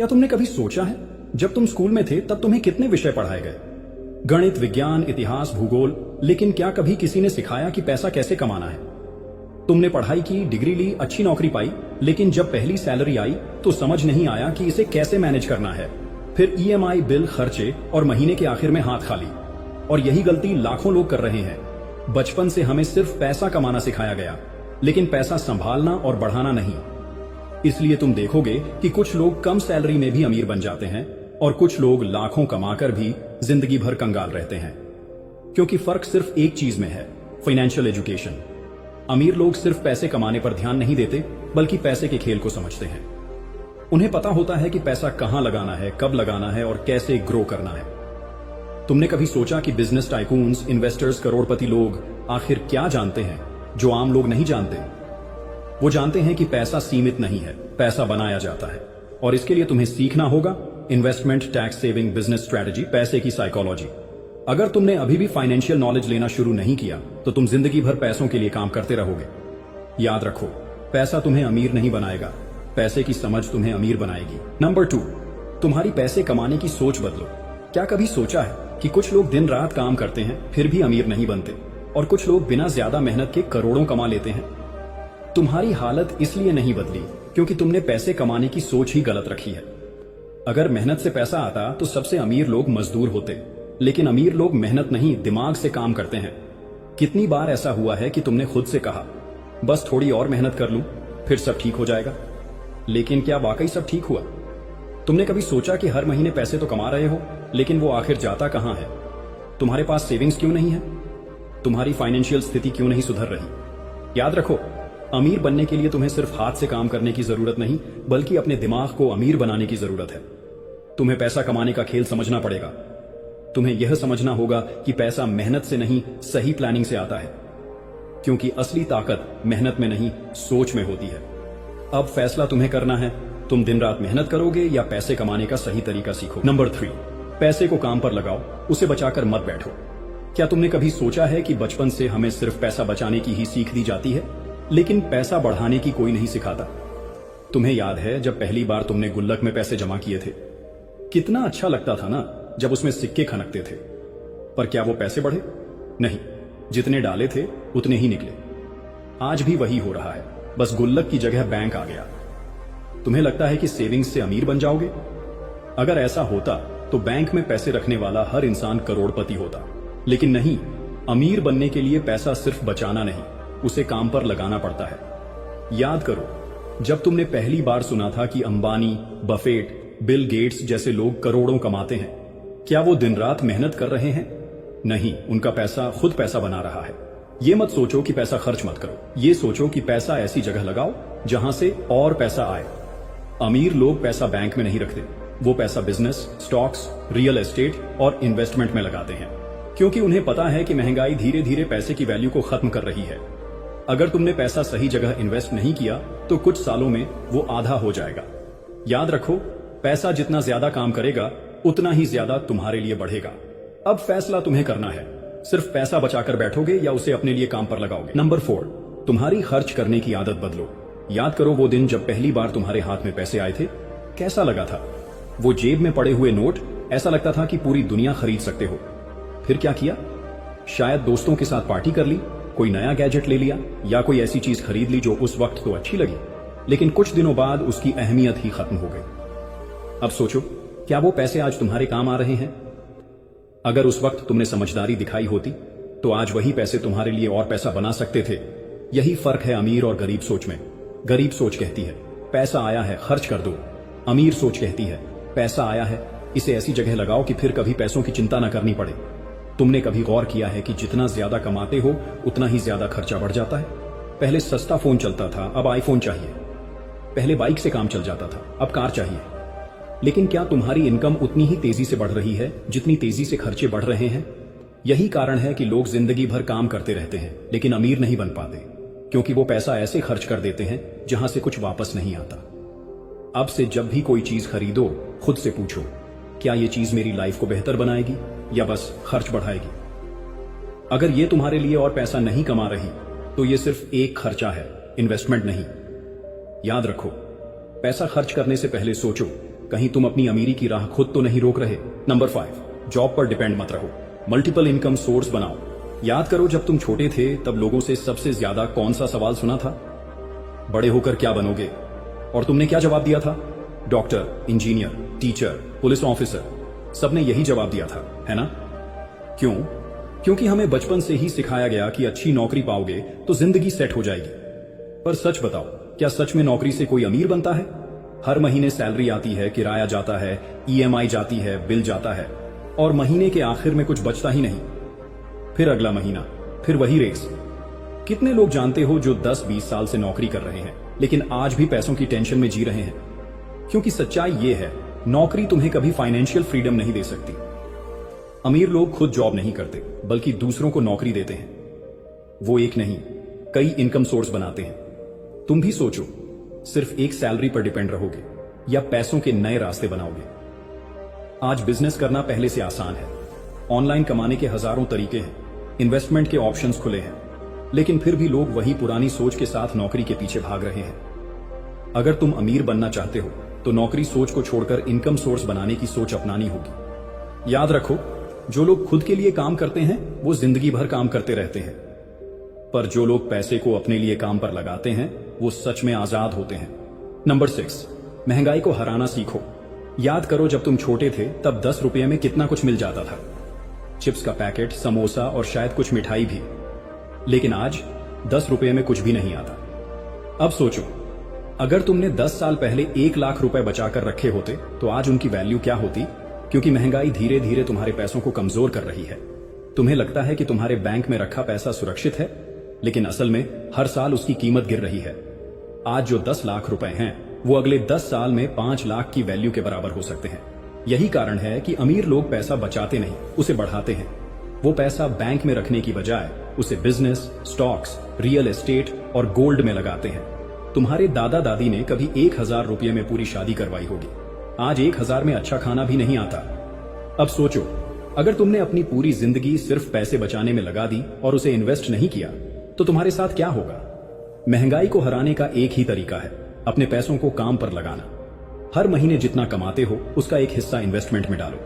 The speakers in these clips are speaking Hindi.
क्या तुमने कभी सोचा है जब तुम स्कूल में थे तब तुम्हें कितने विषय पढ़ाए गए? गणित, विज्ञान, इतिहास, भूगोल, लेकिन क्या कभी किसी ने सिखाया कि पैसा कैसे कमाना है? तुमने पढ़ाई की, डिग्री ली, अच्छी नौकरी पाई, लेकिन जब पहली सैलरी आई तो समझ नहीं आया कि इसे कैसे मैनेज करना है। फिर ईएमआई, बिल, खर्चे और महीने के आखिर में हाथ खाली। और यही गलती लाखों लोग कर रहे हैं। बचपन से हमें सिर्फ पैसा कमाना सिखाया गया, लेकिन पैसा संभालना और बढ़ाना नहीं। इसलिए तुम देखोगे कि कुछ लोग कम सैलरी में भी अमीर बन जाते हैं और कुछ लोग लाखों कमाकर भी जिंदगी भर कंगाल रहते हैं। क्योंकि फर्क सिर्फ एक चीज में है, फाइनेंशियल एजुकेशन। अमीर लोग सिर्फ पैसे कमाने पर ध्यान नहीं देते, बल्कि पैसे के खेल को समझते हैं। उन्हें पता होता है कि पैसा कहां लगाना है, कब लगाना है और कैसे ग्रो करना है। तुमने कभी सोचा कि बिजनेस टाइकून्स, इन्वेस्टर्स, करोड़पति लोग आखिर क्या जानते हैं जो आम लोग नहीं जानते? वो जानते हैं कि पैसा सीमित नहीं है, पैसा बनाया जाता है। और इसके लिए तुम्हें सीखना होगा investment, tax saving, business strategy, पैसे की साइकोलॉजी। अगर तुमने अभी भी फाइनेंशियल नॉलेज लेना शुरू नहीं किया तो तुम जिंदगी भर पैसों के लिए काम करते रहोगे। याद रखो, पैसा तुम्हें अमीर नहीं बनाएगा, पैसे की समझ तुम्हें अमीर बनाएगी। नंबर 2, तुम्हारी पैसे कमाने की सोच बदलो। क्या कभी सोचा है कि कुछ लोग दिन रात काम करते हैं फिर भी अमीर नहीं बनते, और कुछ लोग बिना ज्यादा मेहनत के करोड़ों कमा लेते हैं? तुम्हारी हालत इसलिए नहीं बदली क्योंकि तुमने पैसे कमाने की सोच ही गलत रखी है। अगर मेहनत से पैसा आता तो सबसे अमीर लोग मजदूर होते, लेकिन अमीर लोग मेहनत नहीं, दिमाग से काम करते हैं। कितनी बार ऐसा हुआ है कि तुमने खुद से कहा, बस थोड़ी और मेहनत कर लूं फिर सब ठीक हो जाएगा। लेकिन क्या वाकई सब ठीक हुआ? तुमने कभी सोचा कि हर महीने पैसे तो कमा रहे हो, लेकिन वो आखिर जाता कहां है? तुम्हारे पास सेविंग्स क्यों नहीं है? तुम्हारी फाइनेंशियल स्थिति क्यों नहीं सुधर रही? याद रखो, अमीर बनने के लिए तुम्हें सिर्फ हाथ से काम करने की जरूरत नहीं, बल्कि अपने दिमाग को अमीर बनाने की जरूरत है। तुम्हें पैसा कमाने का खेल समझना पड़ेगा। तुम्हें यह समझना होगा कि पैसा मेहनत से नहीं, सही प्लानिंग से आता है। क्योंकि असली ताकत मेहनत में नहीं, सोच में होती है। अब फैसला तुम्हें करना है, तुम दिन रात मेहनत करोगे या पैसे कमाने का सही तरीका सीखो। नंबर 3, पैसे को काम पर लगाओ, उसे बचाकर मत बैठो। क्या तुमने कभी सोचा है कि बचपन से हमें सिर्फ पैसा बचाने की ही सीख दी जाती है, लेकिन पैसा बढ़ाने की कोई नहीं सिखाता? तुम्हें याद है जब पहली बार तुमने गुल्लक में पैसे जमा किए थे? कितना अच्छा लगता था ना जब उसमें सिक्के खनकते थे। पर क्या वो पैसे बढ़े? नहीं, जितने डाले थे उतने ही निकले। आज भी वही हो रहा है, बस गुल्लक की जगह बैंक आ गया। तुम्हें लगता है कि सेविंग्स से अमीर बन जाओगे? अगर ऐसा होता तो बैंक में पैसे रखने वाला हर इंसान करोड़पति होता। लेकिन नहीं, अमीर बनने के लिए पैसा सिर्फ बचाना नहीं, उसे काम पर लगाना पड़ता है। याद करो, जब तुमने पहली बार सुना था कि अंबानी, बफेट, बिल गेट्स जैसे लोग करोड़ों कमाते हैं, क्या वो दिन रात मेहनत कर रहे हैं? नहीं, उनका पैसा खुद पैसा बना रहा है। ये मत सोचो कि पैसा खर्च मत करो, ये सोचो कि पैसा ऐसी जगह लगाओ जहां से और पैसा आए। अमीर लोग पैसा बैंक में नहीं रखते, वो पैसा बिजनेस, स्टॉक्स, रियल एस्टेट और इन्वेस्टमेंट में लगाते हैं, क्योंकि उन्हें पता है कि महंगाई धीरे धीरे पैसे की वैल्यू को खत्म कर रही है। अगर तुमने पैसा सही जगह इन्वेस्ट नहीं किया तो कुछ सालों में वो आधा हो जाएगा। याद रखो, पैसा जितना ज्यादा काम करेगा उतना ही ज्यादा तुम्हारे लिए बढ़ेगा। अब फैसला तुम्हें करना है, सिर्फ पैसा बचाकर बैठोगे या उसे अपने लिए काम पर लगाओगे। नंबर 4, तुम्हारी खर्च करने की आदत बदलो। याद करो वो दिन जब पहली बार तुम्हारे हाथ में पैसे आए थे, कैसा लगा था? वो जेब में पड़े हुए नोट, ऐसा लगता था कि पूरी दुनिया खरीद सकते हो। फिर क्या किया? शायद दोस्तों के साथ पार्टी कर ली, कोई नया गैजेट ले लिया या कोई ऐसी चीज खरीद ली जो उस वक्त तो अच्छी लगी, लेकिन कुछ दिनों बाद उसकी अहमियत ही खत्म हो गई। अब सोचो, क्या वो पैसे आज तुम्हारे काम आ रहे हैं? अगर उस वक्त तुमने समझदारी दिखाई होती तो आज वही पैसे तुम्हारे लिए और पैसा बना सकते थे। यही फर्क है अमीर और गरीब सोच में। गरीब सोच कहती है पैसा आया है, खर्च कर दो। अमीर सोच कहती है पैसा आया है, इसे ऐसी जगह लगाओ कि फिर कभी पैसों की चिंता न करनी पड़े। तुमने कभी गौर किया है कि जितना ज्यादा कमाते हो उतना ही ज्यादा खर्चा बढ़ जाता है? पहले सस्ता फोन चलता था, अब आईफोन चाहिए। पहले बाइक से काम चल जाता था, अब कार चाहिए। लेकिन क्या तुम्हारी इनकम उतनी ही तेजी से बढ़ रही है जितनी तेजी से खर्चे बढ़ रहे हैं? यही कारण है कि लोग जिंदगी भर काम करते रहते हैं लेकिन अमीर नहीं बन पाते, क्योंकि वो पैसा ऐसे खर्च कर देते हैं जहां से कुछ वापस नहीं आता। अब से जब भी कोई चीज खरीदो, खुद से पूछो, क्या ये चीज मेरी लाइफ को बेहतर बनाएगी या बस खर्च बढ़ाएगी? अगर ये तुम्हारे लिए और पैसा नहीं कमा रही तो ये सिर्फ एक खर्चा है, इन्वेस्टमेंट नहीं। याद रखो, पैसा खर्च करने से पहले सोचो कहीं तुम अपनी अमीरी की राह खुद तो नहीं रोक रहे। नंबर 5, जॉब पर डिपेंड मत रहो, मल्टीपल इनकम सोर्स बनाओ। याद करो जब तुम छोटे थे तब लोगों से सबसे ज्यादा कौन सा सवाल सुना था? बड़े होकर क्या बनोगे? और तुमने क्या जवाब दिया था? Doctor, engineer, teacher, police officer. सबने यही जवाब दिया था, है ना? क्यों? क्योंकि हमें बचपन से ही सिखाया गया कि अच्छी नौकरी पाओगे तो जिंदगी सेट हो जाएगी। पर सच बताओ, क्या सच में नौकरी से कोई अमीर बनता है? हर महीने सैलरी आती है, किराया जाता है, ईएमआई जाती है, बिल जाता है, और महीने के आखिर में कुछ बचता ही नहीं। फिर अगला महीना, फिर वही रेस। कितने लोग जानते हो जो 10-20 साल से नौकरी कर रहे हैं लेकिन आज भी पैसों की टेंशन में जी रहे हैं? क्योंकि सच्चाई यह है, नौकरी तुम्हें कभी फाइनेंशियल फ्रीडम नहीं दे सकती। अमीर लोग खुद जॉब नहीं करते बल्कि दूसरों को नौकरी देते हैं। वो एक नहीं, कई इनकम सोर्स बनाते हैं। तुम भी सोचो, सिर्फ एक सैलरी पर डिपेंड रहोगे या पैसों के नए रास्ते बनाओगे? आज बिजनेस करना पहले से आसान है। ऑनलाइन कमाने के हजारों तरीके हैं, इन्वेस्टमेंट के ऑप्शंस खुले हैं, लेकिन फिर भी लोग वही पुरानी सोच के साथ नौकरी के पीछे भाग रहे हैं। अगर तुम अमीर बनना चाहते हो तो नौकरी सोच को छोड़कर इनकम सोर्स बनाने की सोच अपनानी होगी। याद रखो, जो लोग खुद के लिए काम करते हैं वो जिंदगी भर काम करते रहते हैं, पर जो लोग पैसे को अपने लिए काम पर लगाते हैं वो सच में आजाद होते हैं। नंबर 6, महंगाई को हराना सीखो। याद करो जब तुम छोटे थे तब 10 रुपये में कितना कुछ मिल जाता था, चिप्स का पैकेट, समोसा और शायद कुछ मिठाई भी। लेकिन आज 10 रुपये में कुछ भी नहीं आता। अब सोचो, अगर तुमने 10 साल पहले 1 लाख रुपए बचाकर रखे होते तो आज उनकी वैल्यू क्या होती? क्योंकि महंगाई धीरे धीरे तुम्हारे पैसों को कमजोर कर रही है। तुम्हें लगता है कि तुम्हारे बैंक में रखा पैसा सुरक्षित है, लेकिन असल में हर साल उसकी कीमत गिर रही है। आज जो 10 लाख रुपए हैं वो अगले 10 साल में 5 लाख की वैल्यू के बराबर हो सकते हैं। यही कारण है कि अमीर लोग पैसा बचाते नहीं, उसे बढ़ाते हैं। वो पैसा बैंक में रखने की बजाय उसे बिजनेस, स्टॉक्स, रियल एस्टेट और गोल्ड में लगाते हैं। तुम्हारे दादा दादी ने कभी 1000 रुपये में पूरी शादी करवाई होगी, आज 1000 में अच्छा खाना भी नहीं आता। अब सोचो, अगर तुमने अपनी पूरी जिंदगी सिर्फ पैसे बचाने में लगा दी और उसे इन्वेस्ट नहीं किया तो तुम्हारे साथ क्या होगा? महंगाई को हराने का एक ही तरीका है, अपने पैसों को काम पर लगाना। हर महीने जितना कमाते हो उसका एक हिस्सा इन्वेस्टमेंट में डालो,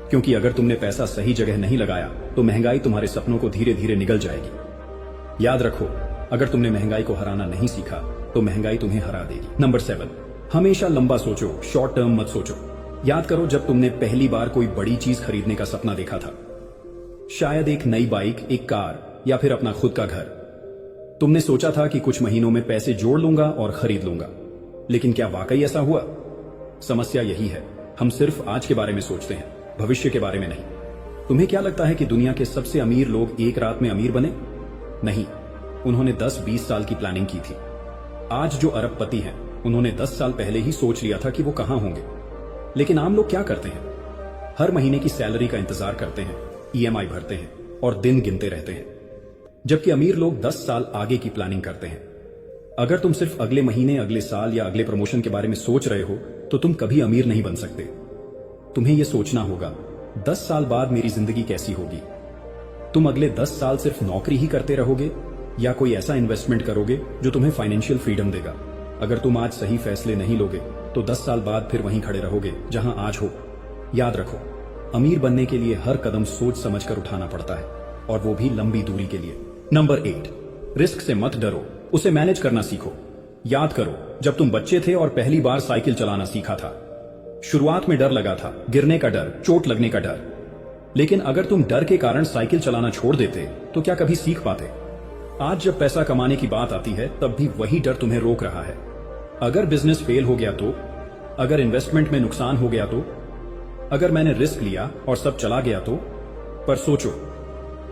क्योंकि अगर तुमने पैसा सही जगह नहीं लगाया तो महंगाई तुम्हारे सपनों को धीरे धीरे निगल जाएगी। याद रखो, अगर तुमने महंगाई को हराना नहीं सीखा तो महंगाई तुम्हें हरा देगी। नंबर 7, हमेशा लंबा सोचो, शॉर्ट टर्म मत सोचो। याद करो जब तुमने पहली बार कोई बड़ी चीज खरीदने का सपना देखा था, शायद एक नई बाइक, एक कार या फिर अपना खुद का घर। तुमने सोचा था कि कुछ महीनों में पैसे जोड़ लूंगा और खरीद लूंगा, लेकिन क्या वाकई ऐसा हुआ? समस्या यही है, हम सिर्फ आज के बारे में सोचते हैं, भविष्य के बारे में नहीं। तुम्हें क्या लगता है कि दुनिया के सबसे अमीर लोग एक रात में अमीर बने? नहीं, उन्होंने 10-20 साल की प्लानिंग की थी। आज जो अरबपति हैं उन्होंने 10 साल पहले ही सोच लिया था कि वो कहां होंगे। लेकिन आम लोग क्या करते हैं? हर महीने की सैलरी का इंतजार करते हैं, ईएमआई भरते हैं और दिन गिनते रहते हैं, जबकि अमीर लोग 10 साल आगे की प्लानिंग करते हैं। अगर तुम सिर्फ अगले महीने, अगले साल या अगले प्रमोशन के बारे में सोच रहे हो तो तुम कभी अमीर नहीं बन सकते। तुम्हें यह सोचना होगा, 10 साल बाद मेरी जिंदगी कैसी होगी? तुम अगले 10 साल सिर्फ नौकरी ही करते रहोगे या कोई ऐसा इन्वेस्टमेंट करोगे जो तुम्हें फाइनेंशियल फ्रीडम देगा? अगर तुम आज सही फैसले नहीं लोगे तो 10 साल बाद फिर वहीं खड़े रहोगे जहां आज हो। याद रखो, अमीर बनने के लिए हर कदम सोच समझकर उठाना पड़ता है, और वो भी लंबी दूरी के लिए। नंबर 8, रिस्क से मत डरो, उसे मैनेज करना सीखो। याद करो जब तुम बच्चे थे और पहली बार साइकिल चलाना सीखा था, शुरुआत में डर लगा था, गिरने का डर, चोट लगने का डर। लेकिन अगर तुम डर के कारण साइकिल चलाना छोड़ देते तो क्या कभी सीख पाते? आज जब पैसा कमाने की बात आती है तब भी वही डर तुम्हें रोक रहा है। अगर बिजनेस फेल हो गया तो, अगर इन्वेस्टमेंट में नुकसान हो गया तो, अगर मैंने रिस्क लिया और सब चला गया तो। पर सोचो,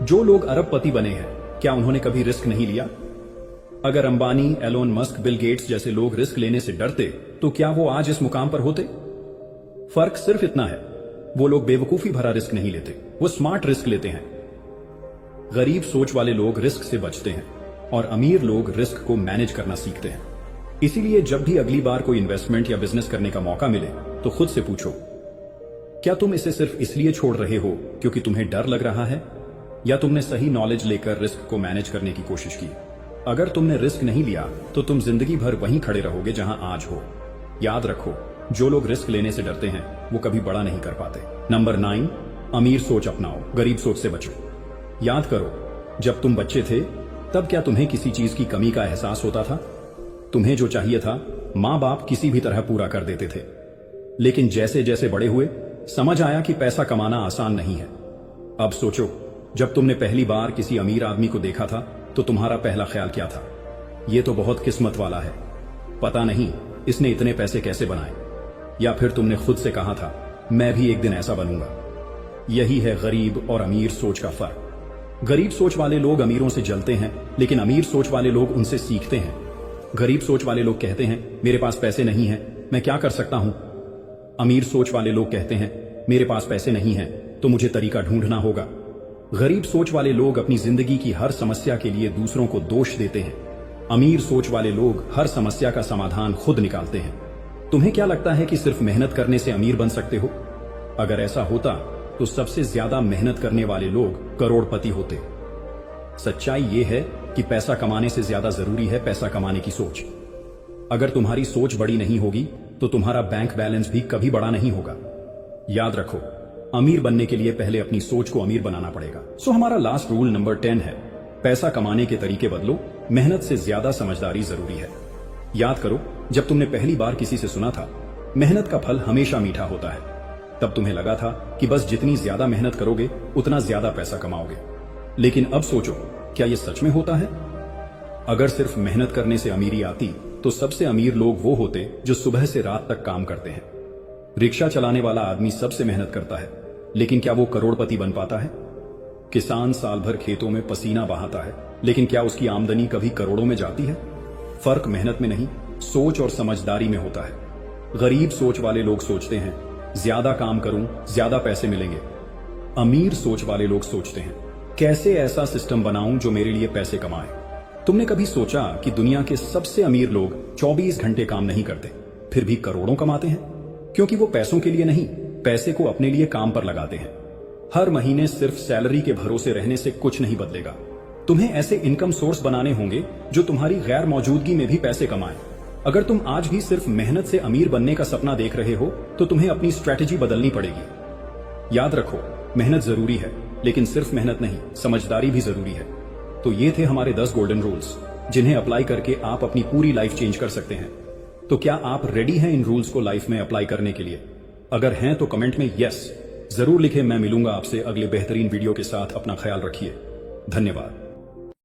जो लोग अरबपति बने हैं क्या उन्होंने कभी रिस्क नहीं लिया? अगर Ambani, Elon Musk, Bill Gates जैसे लोग रिस्क लेने से डरते तो क्या वो आज इस मुकाम पर होते? फर्क सिर्फ इतना है, वो लोग बेवकूफी भरा रिस्क नहीं लेते, वो स्मार्ट रिस्क लेते हैं। गरीब सोच वाले लोग रिस्क से बचते हैं और अमीर लोग रिस्क को मैनेज करना सीखते हैं। इसीलिए जब भी अगली बार कोई इन्वेस्टमेंट या बिजनेस करने का मौका मिले तो खुद से पूछो, क्या तुम इसे सिर्फ इसलिए छोड़ रहे हो क्योंकि तुम्हें डर लग रहा है, या तुमने सही नॉलेज लेकर रिस्क को मैनेज करने की कोशिश की? अगर तुमने रिस्क नहीं लिया तो तुम जिंदगी भर वहीं खड़े रहोगे जहां आज हो। याद रखो, जो लोग रिस्क लेने से डरते हैं वो कभी बड़ा नहीं कर पाते। नंबर 9, अमीर सोच अपनाओ, गरीब सोच से बचो। याद करो, जब तुम बच्चे थे तब क्या तुम्हें किसी चीज की कमी का एहसास होता था? तुम्हें जो चाहिए था माँ बाप किसी भी तरह पूरा कर देते थे। लेकिन जैसे जैसे बड़े हुए समझ आया कि पैसा कमाना आसान नहीं है। अब सोचो, जब तुमने पहली बार किसी अमीर आदमी को देखा था तो तुम्हारा पहला ख्याल क्या था? ये तो बहुत किस्मत वाला है, पता नहीं इसने इतने पैसे कैसे बनाए। या फिर तुमने खुद से कहा था मैं भी एक दिन ऐसा बनूंगा। यही है गरीब और अमीर सोच का फर्क। गरीब सोच वाले लोग अमीरों से जलते हैं, लेकिन अमीर सोच वाले लोग उनसे सीखते हैं। गरीब सोच वाले लोग कहते हैं मेरे पास पैसे नहीं है, मैं क्या कर सकता हूं? अमीर सोच वाले लोग कहते हैं मेरे पास पैसे नहीं है तो मुझे तरीका ढूंढना होगा। गरीब सोच वाले लोग अपनी जिंदगी की हर समस्या के लिए दूसरों को दोष देते हैं। अमीर सोच वाले लोग हर समस्या का समाधान खुद निकालते हैं। तुम्हें क्या लगता है कि सिर्फ मेहनत करने से अमीर बन सकते हो? अगर ऐसा होता तो सबसे ज्यादा मेहनत करने वाले लोग करोड़पति होते। सच्चाई यह है कि पैसा कमाने से ज्यादा जरूरी है पैसा कमाने की सोच। अगर तुम्हारी सोच बड़ी नहीं होगी तो तुम्हारा बैंक बैलेंस भी कभी बड़ा नहीं होगा। याद रखो, अमीर बनने के लिए पहले अपनी सोच को अमीर बनाना पड़ेगा। सो हमारा लास्ट रूल नंबर 10 है, पैसा कमाने के तरीके बदलो, मेहनत से ज्यादा समझदारी जरूरी है। याद करो, जब तुमने पहली बार किसी से सुना था मेहनत का फल हमेशा मीठा होता है, तब तुम्हें लगा था कि बस जितनी ज्यादा मेहनत करोगे उतना ज्यादा पैसा कमाओगे। लेकिन अब सोचो, क्या यह सच में होता है? अगर सिर्फ मेहनत करने से अमीरी आती तो सबसे अमीर लोग वो होते जो सुबह से रात तक काम करते हैं। रिक्शा चलाने वाला आदमी सबसे मेहनत करता है, लेकिन क्या वो करोड़पति बन पाता है? किसान साल भर खेतों में पसीना बहाता है, लेकिन क्या उसकी आमदनी कभी करोड़ों में जाती है? फर्क मेहनत में नहीं, सोच और समझदारी में होता है। गरीब सोच वाले लोग सोचते हैं ज्यादा काम करूं ज्यादा पैसे मिलेंगे। अमीर सोच वाले लोग सोचते हैं कैसे ऐसा सिस्टम बनाऊं जो मेरे लिए पैसे कमाए। तुमने कभी सोचा कि दुनिया के सबसे अमीर लोग 24 घंटे काम नहीं करते फिर भी करोड़ों कमाते हैं? क्योंकि वो पैसों के लिए नहीं, पैसे को अपने लिए काम पर लगाते हैं। हर महीने सिर्फ सैलरी के भरोसे रहने से कुछ नहीं बदलेगा। तुम्हें ऐसे इनकम सोर्स बनाने होंगे जो तुम्हारी गैर मौजूदगी में भी पैसे कमाएं। अगर तुम आज भी सिर्फ मेहनत से अमीर बनने का सपना देख रहे हो तो तुम्हें अपनी स्ट्रैटेजी बदलनी पड़ेगी। याद रखो, मेहनत जरूरी है, लेकिन सिर्फ मेहनत नहीं, समझदारी भी जरूरी है। तो ये थे हमारे 10 गोल्डन रूल्स, जिन्हें अप्लाई करके आप अपनी पूरी लाइफ चेंज कर सकते हैं। तो क्या आप रेडी हैं इन रूल्स को लाइफ में अप्लाई करने के लिए? अगर हैं तो कमेंट में यस जरूर लिखें। मैं मिलूंगा आपसे अगले बेहतरीन वीडियो के साथ। अपना ख्याल रखिए। धन्यवाद।